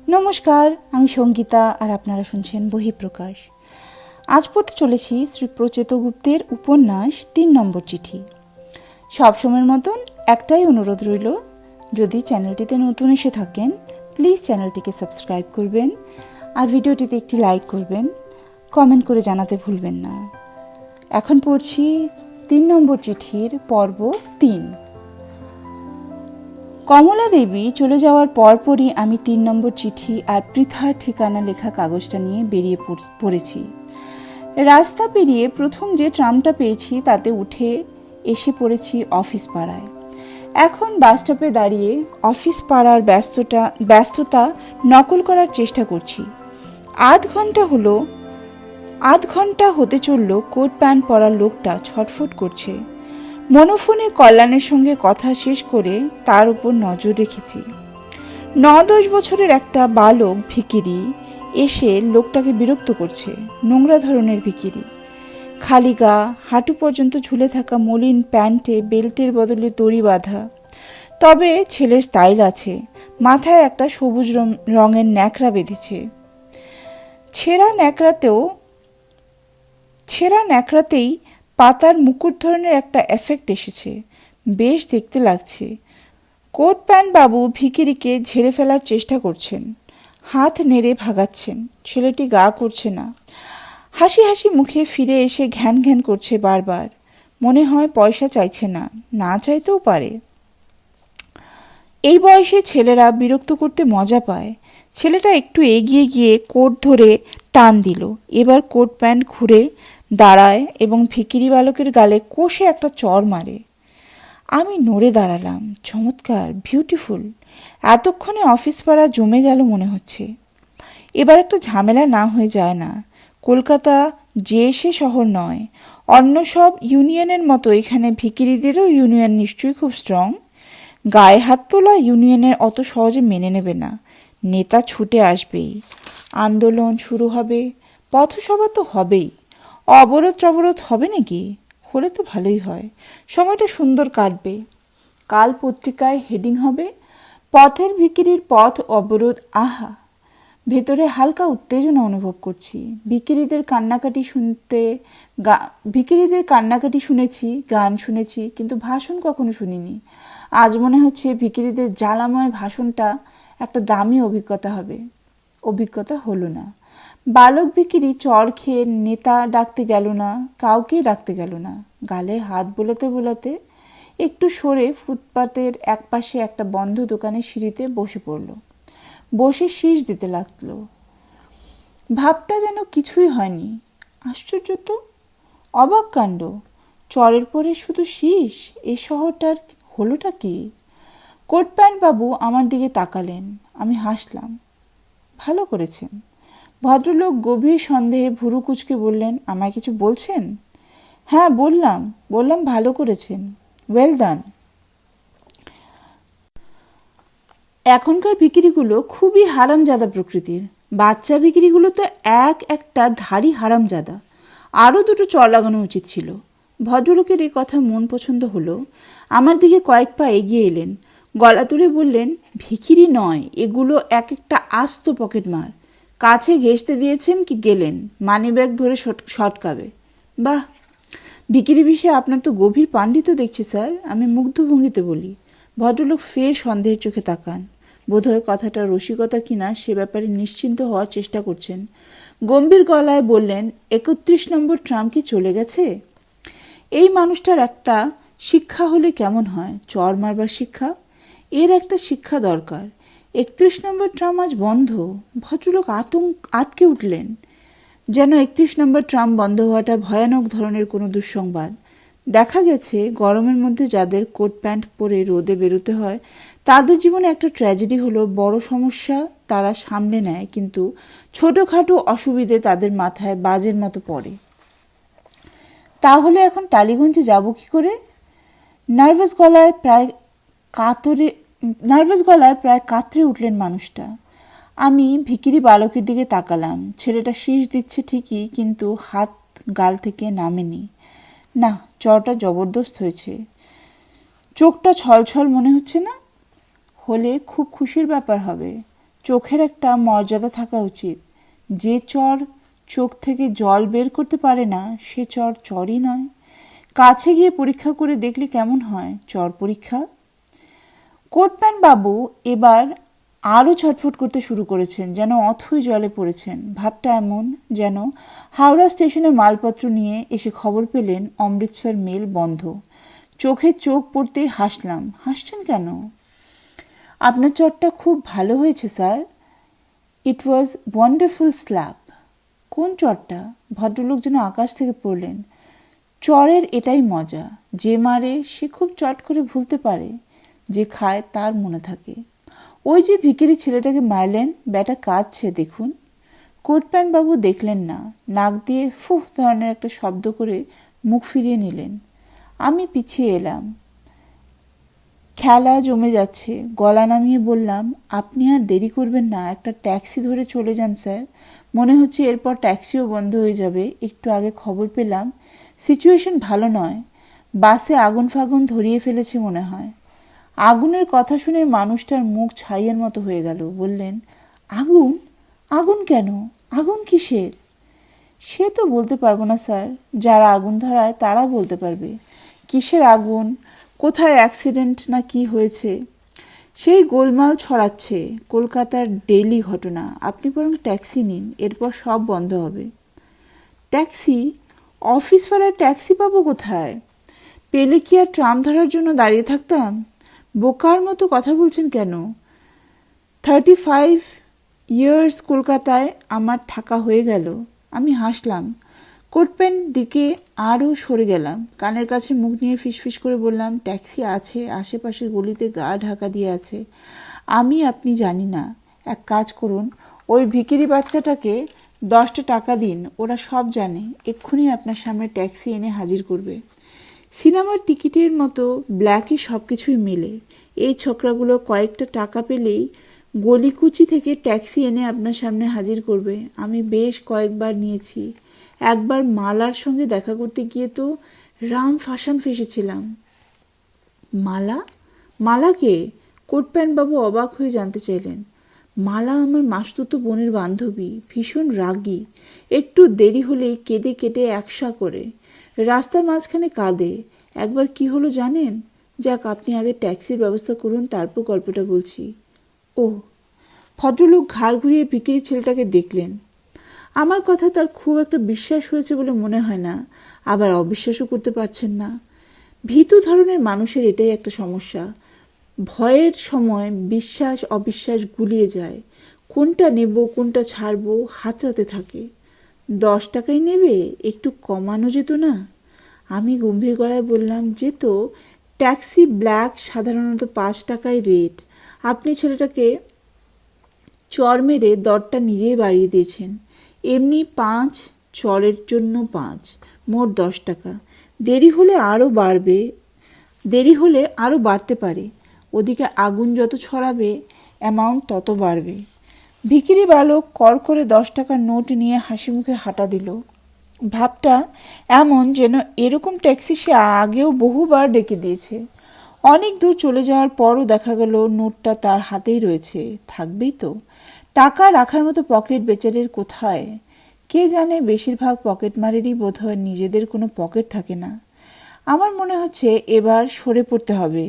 নমস্কার, আমি সঙ্গীতা আর আপনারা শুনছেন বহিঃপ্রকাশ। আজ পড়তে চলেছি শ্রী প্রচেত গুপ্তের উপন্যাস ৩ নম্বর চিঠি। সবসময়ের মতন একটাই অনুরোধ রইল, যদি চ্যানেলটিতে নতুন এসে থাকেন প্লিজ চ্যানেলটিকে সাবস্ক্রাইব করবেন আর ভিডিওটিতে একটি লাইক করবেন, কমেন্ট করে জানাতে ভুলবেন না। এখন পড়ছি ৩ নম্বর চিঠির পর্ব ৩। কমলা দেবী চলে যাওয়ার পরপরই আমি ৩ নম্বর চিঠি আর পৃথার ঠিকানা লেখা কাগজটা নিয়ে বেরিয়ে পড়েছি। রাস্তা পেরিয়ে প্রথম যে ট্রামটা পেয়েছি তাতে উঠে এসে পড়েছি অফিস পাড়ায়। এখন বাসস্টপে দাঁড়িয়ে অফিস পাড়ার ব্যস্ততা নকল করার চেষ্টা করছি। আধ ঘন্টা হতে চলল কোট প্যান্ট পরা লোকটা ছটফট করছে। মনোফোনে কল্যাণের সঙ্গে কথা শেষ করে তার উপর নজর রেখেছি। ৯-১০ বছরের একটা বালক ভিখিরি এসে লোকটাকে বিরক্ত করছে। নোংরা ধরনের ভিখিরি, খালি গা, হাঁটু পর্যন্ত ঝুলে থাকা মলিন প্যান্টে বেল্টের বদলে দড়ি বাঁধা। তবে ছেলের স্টাইল আছে, মাথায় একটা সবুজ রঙের ন্যাকড়া বেঁধেছে। ছেঁড়া ন্যাকড়াতেই পাতার মুকুট ধরনের একটা এফেক্ট এসেছে, বেশ দেখতে লাগছে। কোট প্যান্ট বাবু ভিখিরিকে ঝেড়ে ফেলার চেষ্টা করছেন, হাত নেড়ে ভাগাচ্ছেন। ছেলেটি গা করছে না, হাসি হাসি মুখে ফিরে এসে ঘ্যান ঘ্যান করছে বারবার। মনে হয় পয়সা চাইছে না, না চাইতেও পারে। এই বয়সে ছেলেরা বিরক্ত করতে মজা পায়। ছেলেটা একটু এগিয়ে গিয়ে কোট ধরে টান দিল। এবার কোট প্যান্ট ঘুরে দাঁড়ায় এবং ভিখিরি বালকের গালে কষে একটা চড় মারে। আমি নড়ে দাঁড়ালাম। চমৎকার, বিউটিফুল। এতক্ষণে অফিস পাড়া জমে গেল মনে হচ্ছে। এবার একটা ঝামেলা না হয়ে যায় না। কলকাতা যে সে শহর নয়। অন্য সব ইউনিয়নের মতো এখানে ভিখিরিদেরও ইউনিয়ন নিশ্চয়ই খুব স্ট্রং। গায়ে হাত তোলা ইউনিয়নের অত সহজে মেনে নেবে না। নেতা ছুটে আসবেই, আন্দোলন শুরু হবে, পথসভা তো হবেই। অবরোধ হবে নাকি? হলে তো ভালোই হয়, সময়টা সুন্দর কাটবে। কাল পত্রিকায় হেডিং হবে, পথের ভিখিরির পথ অবরোধ। আহা, ভেতরে হালকা উত্তেজনা অনুভব করছি। ভিখিরিদের কান্নাকাটি শুনেছি, গান শুনেছি, কিন্তু ভাষণ কখনো শুনিনি। আজ মনে হচ্ছে ভিখিরিদের জ্বালাময় ভাষণটা একটা দামি অভিজ্ঞতা হলো না। বালক ভিখিরি চড় খেয়ে নেতা ডাকতে গেল না, কাউকে ডাকতে গেল না। গালে হাত বোলাতে বোলাতে একটু সরে ফুটপাতের একপাশে একটা বন্ধ দোকানের সিঁড়িতে বসে পড়ল। বসে শীষ দিতে লাগলো। ভাবটা যেন কিছুই হয়নি। আশ্চর্য তো, অবাক কাণ্ড। চরের পরে শুধু শীষ, এই শহরটার হলোটা কি? কোট প্যান্ট বাবু আমার দিকে তাকালেন। আমি হাসলাম। ভালো করেছেন। ভদ্রলোক গভীর সন্দেহে ভুরু কুঁচকে বললেন, আমায় কিছু বলছেন? হ্যাঁ, বললাম ভালো করেছেন, ওয়েল ডান। এখনকার ভিখিরিগুলো খুবই হারামজাদা প্রকৃতির। বাচ্চা ভিখিরিগুলো তো একটা ধাড়ি হারামজাদা। আরও দুটো চর লাগানো উচিত ছিল। ভদ্রলোকের এই কথা মন পছন্দ হলো। আমার দিকে কয়েক পা এগিয়ে এলেন, গলা তুলে বললেন, ভিখিরি নয়, এগুলো একটা আস্ত পকেটমার। কাছে ঘেঁষতে দিয়েছেন কি গেলেন, মানিব্যাগ ধরে শটকাবে। বাহ, ভিখিরি বিষয়ে আপনার তো গভীর পাণ্ডিত্য দেখছি স্যার, আমি মুগ্ধ ভঙ্গিতে বলি। ভদ্রলোক ফের সন্দেহের চোখে তাকান। বোধহয় কথাটা রসিকতা কিনা সে ব্যাপারে নিশ্চিন্ত হওয়ার চেষ্টা করছেন। গম্ভীর গলায় বললেন, ৩১ নম্বর ট্রাম কি চলে গেছে? এই মানুষটার একটা শিক্ষা হলে কেমন হয়, চর মারবার শিক্ষা। এর একটা শিক্ষা দরকার। ৩১ নম্বর ট্রাম আজ বন্ধ। ভদ্রলোক আতকে উঠলেন, যেন ৩১ নম্বর ট্রাম বন্ধ হওয়াটা ভয়ানক ধরনের কোনো দুঃসংবাদ। দেখা গেছে গরমের মধ্যে যাদের কোট প্যান্ট পরে রোদে বেরোতে হয় তাদের জীবনে একটা ট্র্যাজেডি হলো, বড় সমস্যা তারা সামলে নেয়, কিন্তু ছোটোখাটো অসুবিধে তাদের মাথায় বাজের মতো পড়ে। তাহলে এখন টালিগঞ্জে যাব কি করে? নার্ভাস গলায় প্রায় কাতরে উঠলেন মানুষটা। আমি ভিখিরি বালকের দিকে তাকালাম। ছেলেটা শীষ দিচ্ছে ঠিকই, কিন্তু হাত গাল থেকে নামেনি। না, চড়টা জবরদস্ত হয়েছে। চোখটা ছলছল মনে হচ্ছে না? হলে খুব খুশির ব্যাপার হবে। চোখের একটা মর্যাদা থাকা উচিত। যে চর চোখ থেকে জল বের করতে পারে না সে চর চরই নয়। কাছে গিয়ে পরীক্ষা করে দেখলে কেমন হয় চর পরীক্ষা। কোটম্যান বাবু এবার আরও ছটফট করতে শুরু করেছেন, যেন অথই জলে পড়েছেন। ভাবটা এমন যেন হাওড়া স্টেশনে মালপত্র নিয়ে এসে খবর পেলেন অমৃতসর মেল বন্ধ। চোখে চোখ পড়তেই হাসলাম। হাসছেন কেন? আপনার চরটা খুব ভালো হয়েছে স্যার। ইট ওয়াজ ওয়ান্ডারফুল স্ল্যাপ। কোন চরটা? ভদ্রলোক যেন আকাশ থেকে পড়লেন। চরের এটাই মজা, যে মারে সে খুব চট করে ভুলতে পারে, যে খায় তার মনে থাকে। ওই যে ভিখিরি ছেলেটাকে মারলেন, ব্যাটা কাঁদছে দেখুন। কোটপ্যান্ট বাবু দেখলেন না, নাক দিয়ে ফুহ ধরনের একটা শব্দ করে মুখ ফিরিয়ে নিলেন। আমি পিছিয়ে এলাম। খেলা জমে যাচ্ছে। গলা নামিয়ে বললাম, আপনি আর দেরি করবেন না, একটা ট্যাক্সি ধরে চলে যান স্যার। মনে হচ্ছে এরপর ট্যাক্সিও বন্ধ হয়ে যাবে। একটু আগে খবর পেলাম সিচুয়েশন ভালো নয়, বাসে আগুন ফাগুন ধরিয়ে ফেলেছে মনে হয়। আগুনের কথা শুনে মানুষটার মুখ ছাইয়ের মতো হয়ে গেল। বললেন, আগুন? আগুন কেন? আগুন কিসের? সে তো বলতে পারবো না স্যার, যারা আগুন ধরায় তারা বলতে পারবে। কিসের আগুন, কোথায় অ্যাক্সিডেন্ট না কি হয়েছে, সেই গোলমাল ছড়াচ্ছে। কলকাতার ডেইলি ঘটনা। আপনি বরং ট্যাক্সি নিন, এরপর সব বন্ধ হবে। ট্যাক্সি? অফিস ফেরার ট্যাক্সি পাবো কোথায়? পেলে কি আর ট্রাম ধরার জন্য দাঁড়িয়ে থাকতাম? বোকার মতো কথা বলছেন কেন? 35 ইয়ার্স কলকাতায় আমার থাকা হয়ে গেল। আমি হাসলাম। কোটপ্যান্ট দিকে আরও সরে গেলাম। কানের কাছে মুখ নিয়ে ফিসফিস করে বললাম, ট্যাক্সি আছে, আশেপাশের গলিতে গা ঢাকা দিয়ে আছে। আপনি জানি না। এক কাজ করুন, ওই ভিখিরি বাচ্চাটাকে 10টা টাকা দিন, ওরা সব জানে। এক্ষুনি আপনার সামনে ট্যাক্সি এনে হাজির করবে। সিনেমার টিকিটের মতো ব্ল্যাকে সব কিছুই মেলে। এই ছোকরাগুলো কয়েকটা টাকা পেলেই গলিকুচি থেকে ট্যাক্সি এনে আপনার সামনে হাজির করবে। আমি বেশ কয়েকবার নিয়েছি। একবার মালার সঙ্গে দেখা করতে গিয়ে তো রাম ফাঁসান ফেসেছিলাম। মালা? মালাকে? কোটপ্যান্টবাবু অবাক হয়ে জানতে চাইলেন। মালা আমার মাসতুতো বোনের বান্ধবী, ভীষণ রাগী। একটু দেরি হলেই কেঁদে কেটে একসা করে। রাস্তার মাঝখানে কাঁদে। একবার কি হলো জানেন? যাক, আপনি আগে ট্যাক্সির ব্যবস্থা করুন, তারপর গল্পটা বলছি। ও। ভদ্রলোক ঘাড় ঘুরিয়ে ভিখিরি ছেলেটাকে দেখলেন। আমার কথা তার খুব একটা বিশ্বাস হয়েছে বলে মনে হয় না, আবার অবিশ্বাসও করতে পারছেন না। ভীতু ধরনের মানুষের এটাই একটা সমস্যা। ভয়ের সময় বিশ্বাস অবিশ্বাস গুলিয়ে যায়। কোনটা নেব কোনটা ছাড়বো হাতড়াতে থাকে। 10 টাকাই নেবে? একটু কমানো যেত না? আমি গম্ভীর গলায় বললাম, যেত। ট্যাক্সি ব্ল্যাক সাধারণত 5 টাকায় রেট। আপনি ছেলেটাকে চর মেরে দরটা নিজেই বাড়িয়ে দিয়েছেন। এমনি 5, চরের জন্য 5, মোট 10 টাকা। দেরি হলে আরও বাড়তে পারে। ওদিকে আগুন যত ছড়াবে অ্যামাউন্ট তত বাড়বে। ভিখিরি বালক কর করে 10 টাকার নোট নিয়ে হাসি মুখে হাঁটা দিল। ভাবটা এমন যেন এরকম ট্যাক্সি সে আগেও বহুবার ডেকে দিয়েছে। অনেক দূর চলে যাওয়ার পরও দেখা গেল নোটটা তার হাতেই রয়েছে। থাকবেই তো। টাকা রাখার মতো পকেট বেচারের কোথায়? কে জানে, বেশিরভাগ পকেটমারেরই বোধহয় নিজেদের কোনো পকেট থাকে না। আমার মনে হচ্ছে এবার সরে পড়তে হবে।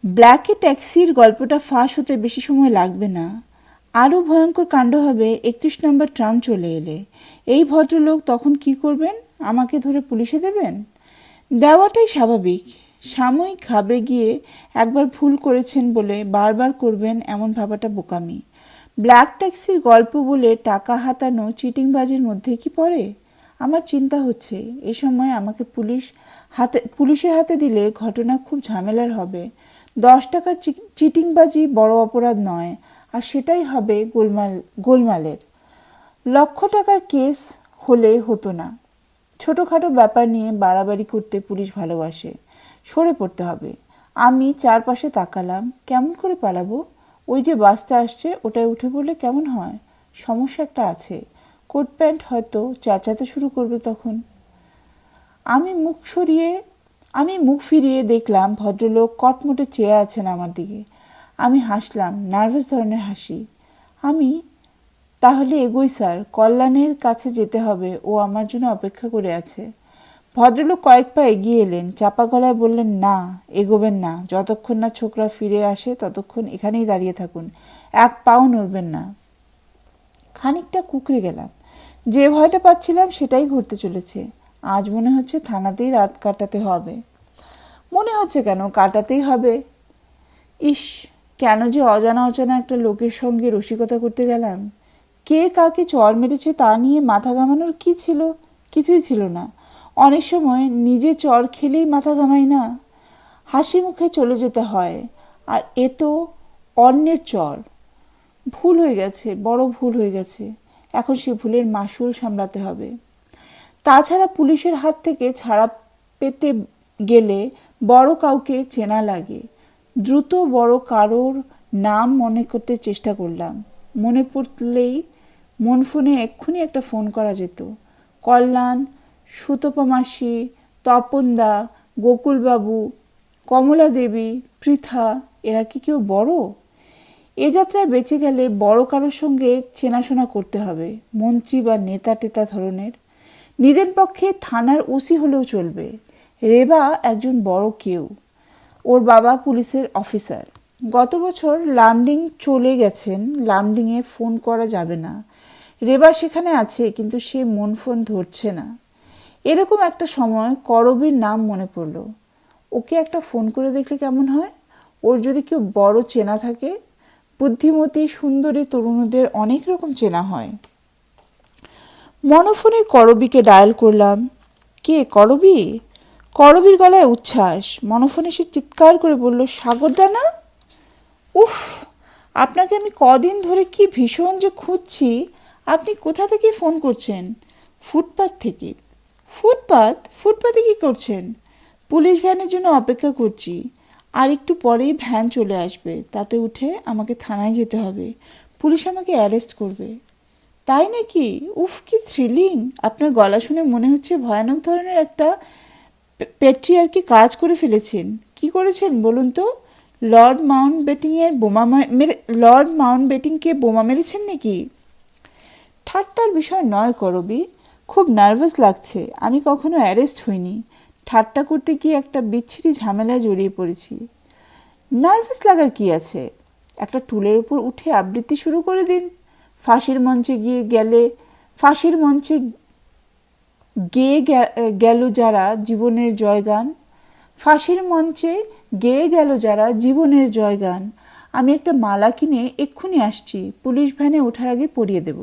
ব্ল্যাকে ট্যাক্সির গল্পটা ফাঁস হতে বেশি সময় লাগবে না। আরও ভয়ঙ্কর কাণ্ড হবে 31 নম্বর ট্রাম চলে এলে। এই ভদ্রলোক তখন কি করবেন? আমাকে ধরে পুলিশে দেবেন? দেওয়াটাই স্বাভাবিক। সাময়িক ঘাবড়ে গিয়ে একবার ভুল করেছেন বলে বারবার করবেন এমন ভাবাটা বোকামি। ব্ল্যাক ট্যাক্সির গল্প বলে টাকা হাতানো চিটিংবাজির মধ্যে কি পড়ে? আমার চিন্তা হচ্ছে এ সময় আমাকে পুলিশের হাতে দিলে ঘটনা খুব ঝামেলার হবে। 10 টাকার চিটিংবাজি বড় অপরাধ নয়, আর সেটাই হবে গোলমালের। লক্ষ টাকার কেস হলে হতো না। ছোটোখাটো ব্যাপার নিয়ে বাড়াবাড়ি করতে পুলিশ ভালোবাসে। সরে পড়তে হবে। আমি চারপাশে তাকালাম। কেমন করে পালাবো? ওই যে বাসটা আসছে, ওটায় উঠে পড়লে কেমন হয়? সমস্যা একটা আছে। কোট প্যান্ট হয়তো চেঁচাতে শুরু করবে তখন। আমি মুখ ফিরিয়ে দেখলাম ভদ্রলোক কটমটে চেয়ে আছেন আমার দিকে। আমি হাসলাম, নার্ভাস ধরনের হাসি। আমি তাহলে এগোই স্যার, কল্যাণের কাছে যেতে হবে, ও আমার জন্য অপেক্ষা করে আছে। ভদ্রলোক কয়েক পা এগিয়ে এলেন, চাপা গলায় বললেন, না, এগোবেন না। যতক্ষণ না ছোকরা ফিরে আসে ততক্ষণ এখানেই দাঁড়িয়ে থাকুন, এক পাও নড়বেন না। খানিকটা কুঁকড়ে গেলাম। যে ভয়টা পাচ্ছিলাম সেটাই ঘটতে চলেছে। আজ মনে হচ্ছে থানাতেই রাত কাটাতে হবে। মনে হচ্ছে কেন, কাটাতেই হবে। ইস, কেন যে অজানা অজানা একটা লোকের সঙ্গে রসিকতা করতে গেলাম। কে কাকে চর মেরেছে তা নিয়ে মাথা ঘামানোর কি ছিল? কিছুই ছিল না। অনেক সময় নিজে চর খেলেই মাথা ঘামাই না, হাসি মুখে চলে যেতে হয়। আর এ তো অন্যের চর। ভুল হয়ে গেছে, বড় ভুল হয়ে গেছে। এখন সে ভুলের মাসুল সামলাতে হবে। তাছাড়া পুলিশের হাত থেকে ছাড়া পেতে গেলে বড় কাউকে চেনা লাগে। দ্রুত বড় কারোর নাম মনে করতে চেষ্টা করলাম। মনে পড়লেই মন ফোনে এক্ষুনি একটা ফোন করা যেত। কল্যাণ, সুতপা মাসি, তপনদা, গোকুলবাবু, কমলা দেবী, পৃথা, এরা কি কেউ বড়? এ যাত্রায় বেঁচে গেলে বড় কারোর সঙ্গে চেনাশোনা করতে হবে, মন্ত্রী বা নেতা টেতা ধরনের। নিদেন পক্ষে থানার ওসি হলেও চলবে। রেবা একজন বড় কেউ, ওর বাবা পুলিশের অফিসার। গত বছর লামডিং চলে গেছেন, লামডিংয়ে ফোন করা যাবে না। রেবা সেখানে আছে, কিন্তু সে মন ফোন ধরছে না। এরকম একটা সময় করবীর নাম মনে পড়ল। ওকে একটা ফোন করে দেখলে কেমন হয়? ওর যদি কেউ বড় চেনা থাকে। বুদ্ধিমতী সুন্দরী তরুণীদের অনেক রকম চেনা হয়। মনোফোনে করবীকে ডায়াল করলাম। কে, করবী? করবীর গলায় উচ্ছ্বাস। মনোফোনে সে চিৎকার করে বলল, সাগরদা না? উফ, আপনাকে আমি কদিন ধরে কি ভীষণ যে খুঁজছি। আপনি কোথা থেকে ফোন করছেন? ফুটপাত থেকে। ফুটপাত? ফুটপাতে কি করছেন? পুলিশ ভ্যানের জন্য অপেক্ষা করছি। আর একটু পরেই ভ্যান চলে আসবে, তাতে উঠে আমাকে থানায় যেতে হবে। পুলিশ আমাকে অ্যারেস্ট করবে। তাই নাকি? উফ, কি থ্রিলিং! আপনার গলা শুনে মনে হচ্ছে ভয়ানক ধরনের একটা পেট্রিয়ার্কি কাজ করে ফেলেছেন। কি করেছেন বলুন তো? লর্ড মাউন্টব্যাটেনকে বোমা মেরেছেন নাকি? ঠাট্টার বিষয় নয় করবী, খুব নার্ভাস লাগছে। আমি কখনো অ্যারেস্ট হইনি। ঠাট্টা করতে গিয়ে একটা বিচ্ছিরি ঝামেলায় জড়িয়ে পড়েছি। নার্ভাস লাগার কি আছে? একটা টুলের উপর উঠে আবৃত্তি শুরু করে দিন। ফাঁসির মঞ্চে গেয়ে গেল যারা জীবনের জয়গান। ফাঁসির মঞ্চে গেয়ে গেল যারা জীবনের জয়গান। আমি একটা মালা কিনে এক্ষুনি আসছি, পুলিশ ভ্যানে ওঠার আগে পরিয়ে দেব।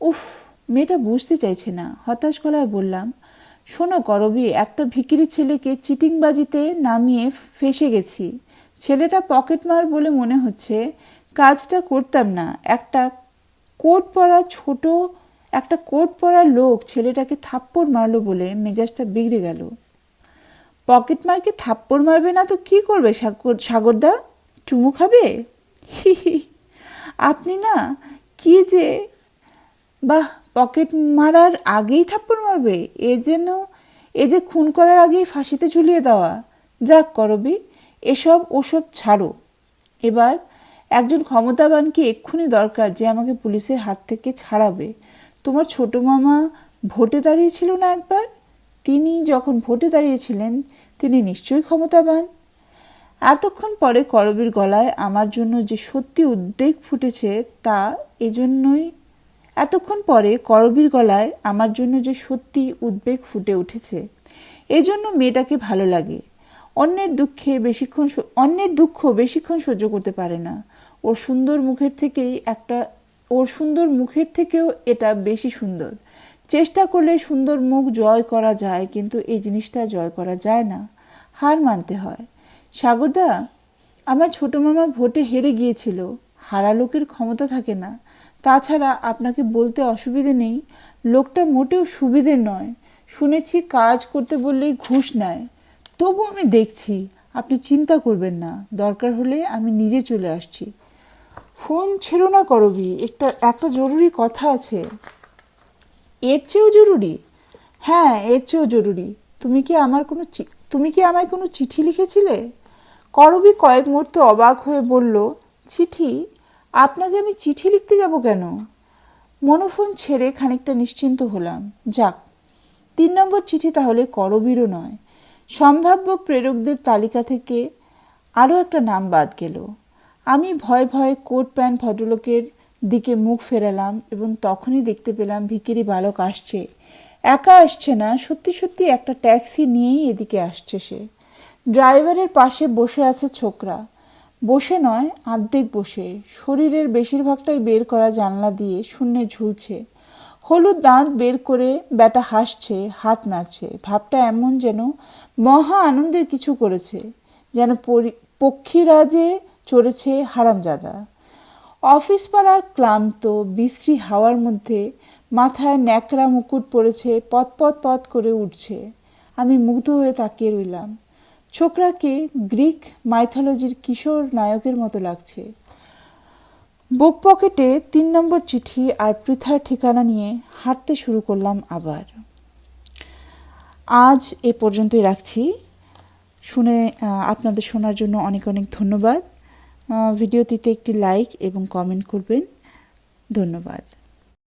উফ, মেয়েটা বুঝতে চাইছে না। হতাশ গলায় বললাম, শোনো করবী, একটা ভিখিরি ছেলেকে চিটিংবাজিতে নামিয়ে ফেঁসে গেছি। ছেলেটা পকেটমার বলে মনে হচ্ছে। কাজটা করতাম না। একটা কোট পরা লোক ছেলেটাকে থাপ্পড় মারলো বলে মেজাজটা বিগড়ে গেল। পকেটমারকে থাপ্পড় মারবে না তো কি করবে সাগরদা? চুমু খাবে? হি হি, আপনি না কি যে, বাহ, পকেট মারার আগেই থাপ্পড় মারবে? এ যে খুন করার আগেই ফাঁসিতে ঝুলিয়ে দেওয়া। যাক করবী, ওসব ছাড়ো। এবার একজন ক্ষমতাবানকে এক্ষুনি দরকার, যে আমাকে পুলিশের হাত থেকে ছাড়াবে। তোমার ছোট মামা ভোটে দাঁড়িয়েছিল না একবার? তিনি যখন ভোটে দাঁড়িয়েছিলেন, তিনি নিশ্চয়ই ক্ষমতাবান। এতক্ষণ পরে করবীর গলায় আমার জন্য যে সত্যি উদ্বেগ ফুটেছে তা এজন্যই এতক্ষণ পরে করবীর গলায় আমার জন্য যে সত্যি উদ্বেগ ফুটে উঠেছে, এজন্য মেয়েটাকে ভালো লাগে। অন্যের দুঃখ বেশিক্ষণ সহ্য করতে পারে না। ওর সুন্দর মুখের থেকেও এটা বেশি সুন্দর। চেষ্টা করলে সুন্দর মুখ জয় করা যায়, কিন্তু এই জিনিসটা জয় করা যায় না, হার মানতে হয়। সাগরদা, আমার ছোট মামা ভোটে হেরে গিয়েছিল। হারা লোকের ক্ষমতা থাকে না। তাছাড়া আপনাকে বলতে অসুবিধে নেই, লোকটা মোটেও সুবিধের নয়। শুনেছি কাজ করতে বললেই ঘুষ নেয়। তবু আমি দেখছি, আপনি চিন্তা করবেন না। দরকার হলে আমি নিজে চলে আসছি। ফোন ছেড়ো না করবী, একটা জরুরি কথা আছে। এর চেয়েও জরুরি? হ্যাঁ, এর চেয়েও জরুরি। তুমি কি আমায় কোনো চিঠি লিখেছিলে? করবী কয়েক মুহূর্ত অবাক হয়ে বলল, চিঠি? আপনাকে আমি চিঠি লিখতে যাব কেন? মনোফোন ছেড়ে খানিকটা নিশ্চিন্ত হলাম। যাক, 3 নম্বর চিঠি তাহলে করবীরও নয়। সম্ভাব্য প্রেরকদের তালিকা থেকে আরও একটা নাম বাদ গেল। আমি ভয়ে ভয়ে কোট প্যান্ট ভদ্রলোকের দিকে মুখ ফেরালাম এবং তখনই দেখতে পেলাম ভিখিরি বালক আসছে। একা আসছে না, সত্যি সত্যি একটা ট্যাক্সি নিয়েই এদিকে আসছে সে। ড্রাইভারের পাশে বসে আছে ছোকরা। বসে নয়, আর্ধেক বসে, শরীরের বেশিরভাগটাই বের করা জানলা দিয়ে শূন্যে ঝুলছে। হলুদ দাঁত বের করে ব্যাটা হাসছে, হাত নাড়ছে। ভাবটা এমন যেন মহা আনন্দের কিছু করেছে, যেন পক্ষীরাজে চড়েছে হারামজাদা। অফিস পাড়ার ক্লান্ত বিশ্রী হাওয়ার মধ্যে মাথায় ন্যাকড়া মুকুট পড়েছে, পত পত পত করে উঠছে। আমি মুগ্ধ হয়ে তাকিয়ে রইলাম। ছোকরাকে গ্রিক মাইথোলজির কিশোর নায়কের মতো লাগছে। বুক পকেটে 3 নম্বর চিঠি আর পৃথার ঠিকানা নিয়ে হাঁটতে শুরু করলাম আবার। আজ এ পর্যন্তই রাখছি। আপনাদের শোনার জন্য অনেক অনেক ধন্যবাদ। ভিডিওটিতে একটি লাইক এবং কমেন্ট করবেন। ধন্যবাদ।